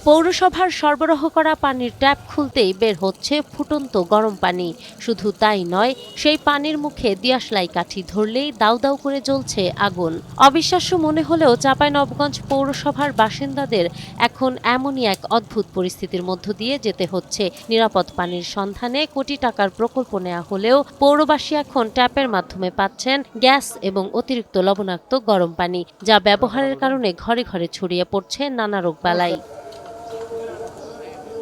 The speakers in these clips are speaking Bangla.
পৌরসভার সরবরাহ করা পানির ট্যাপ খুলতেই বের হচ্ছে ফুটন্ত গরম পানি। শুধু তাই নয়, সেই পানির মুখে দিয়াশলাই কাঠি ধরলেই দাউ দাউ করে জ্বলছে আগুন। অবিশ্বাস্য মনে হলেও চাঁপাইনবাবগঞ্জ পৌরসভার বাসিন্দাদের এখন এমনই এক অদ্ভুত পরিস্থিতির মধ্য দিয়ে যেতে হচ্ছে। নিরাপদ পানির সন্ধানে কোটি টাকার প্রকল্প নেওয়া হলেও পৌরবাসী এখন ট্যাপের মাধ্যমে পাচ্ছেন গ্যাস এবং অতিরিক্ত লবণাক্ত গরম পানি, যা ব্যবহারের কারণে ঘরে ঘরে ছড়িয়ে পড়ছে নানা রোগবালাই।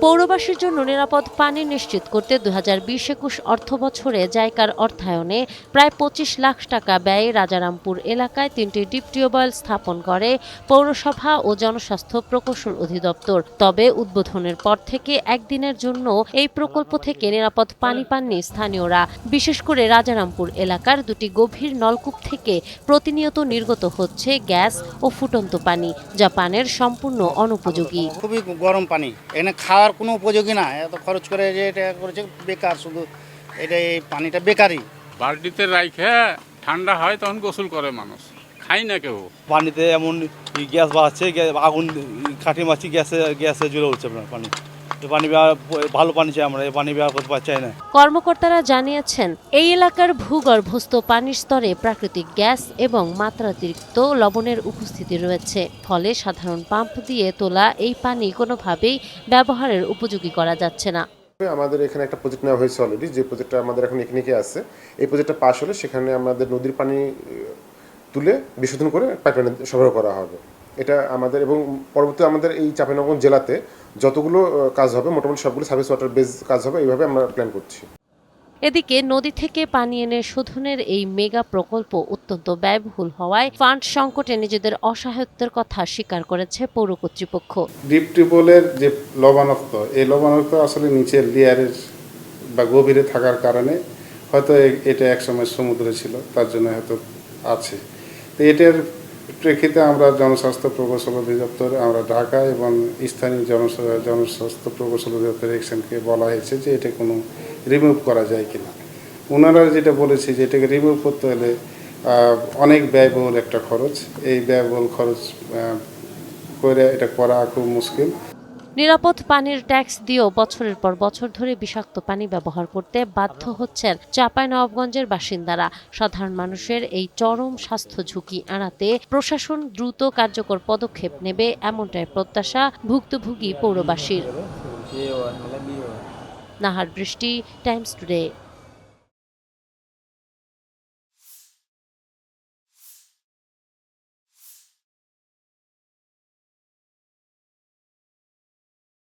পৌরবাসীর জন্য নিরাপদ পানি নিশ্চিত করতে 2020-21 অর্থবছরে জাইকার অর্থায়নে প্রায় 25 লাখ টাকা ব্যয়ে রাজারামপুর এলাকায় 3টি ডিপ টিউবওয়েল স্থাপন করে পৌরসভা ও জনস্বাস্থ্য প্রকৌশল অধিদপ্তর। তবে উদ্বোধনের পর থেকে একদিনের জন্য এই প্রকল্প থেকে নিরাপদ পানি পাননি স্থানীয়রা। বিশেষ করে রাজারামপুর এলাকার দুটি গভীর নলকূপ থেকে প্রতিনিয়ত নির্গত হচ্ছে গ্যাস ও ফুটন্ত পানি, যা পানের সম্পূর্ণ অনুপযোগী। খুবই গরম পানি, এখানে খাওয়ার কোনো উপযোগী না। এত খরচ করে যে এটা করেছে বেকার, শুধু এটা এই পানিটা বেকারই। বালতিতে রাইখে ঠান্ডা হয় তখন গোসল করে মানুষ, খাই না কেউ। পানিতে এমন গ্যাস বাড়াচ্ছে, আগুন কাঠি মাছি গ্যাসে জ্বলে উঠছে আপনার পানি। পানি ভালো পানি চাই, আমরা এই পানি ব্যবহার করতে পারছি না। কর্মকর্তারা জানিয়েছেন, এই এলাকার ভূগর্ভস্থ পানির স্তরে প্রাকৃতিক গ্যাস এবং মাত্রাতিরিক্ত লবণের উপস্থিতি রয়েছে। ফলে সাধারণ পাম্প দিয়ে তোলা এই পানি কোনোভাবেই ব্যবহারের উপযোগী করা যাচ্ছে না। আমাদের এখানে একটা প্রজেক্ট নেওয়া হয়েছে অলরেডি, যে প্রজেক্টটা আমাদের এখন এখানে আছে। এই প্রজেক্টটা পাস হলে সেখানে আমাদের নদীর পানি তুলে বিশোধন করে পাইপলাইনে সরবরাহ করা হবে। এটা আমাদের, এবং পরবর্তী আমাদের এই চাঁপাইনবাবগঞ্জ জেলাতে যতগুলো কাজ হবে মোটামুটি সবগুলো সার্ভিস ওয়াটার বেস কাজ হবে, এইভাবে আমরা প্ল্যান করছি। এদিকে নদী থেকে পানি এনে শোধনের এই মেগা প্রকল্প অত্যন্ত ব্যয়বহুল হওয়ায় ফান্ড সংকটে নিজেদের অসহায়ত্বের কথা স্বীকার করেছে পৌর কর্তৃপক্ষ। ডিপ টিউবওয়েলের যে লবণাক্ত, এই লবণাক্ত আসলে নিচের লেয়ারের বা গভীরে থাকার কারণে হয়তো এটা একসময় সমুদ্রে ছিল, তার জন্য হয়তো আছে। তো এটার প্রেক্ষিতে আমরা জনস্বাস্থ্য প্রকৌশল অধিদপ্তর, আমরা ঢাকা এবং স্থানীয় জনস্বাস্থ্য প্রকৌশল অধিদপ্তর এক্সএনকে বলা হয়েছে যে এটা কোনো রিমুভ করা যায় কিনা। ওনারা যেটা বলেছে যে এটাকে রিমুভ করতে হলে অনেক ব্যয়বহুল একটা খরচ, এই ব্যয়বহুল খরচ করে এটা করা খুব মুশকিল। নিরাপদ পানির ট্যাক্স দিয়েও বছরের পর বছর ধরে বিষাক্ত পানি ব্যবহার করতে বাধ্য হচ্ছেন চাঁপাইনবাবগঞ্জের বাসিন্দারা। সাধারণ মানুষের এই চরম স্বাস্থ্য ঝুঁকি এড়াতে প্রশাসন দ্রুত কার্যকর পদক্ষেপ নেবে, এমনটাই প্রত্যাশা ভুক্তভোগী পৌরবাসীর। নাহার বৃষ্টি, টাইমস টুডে।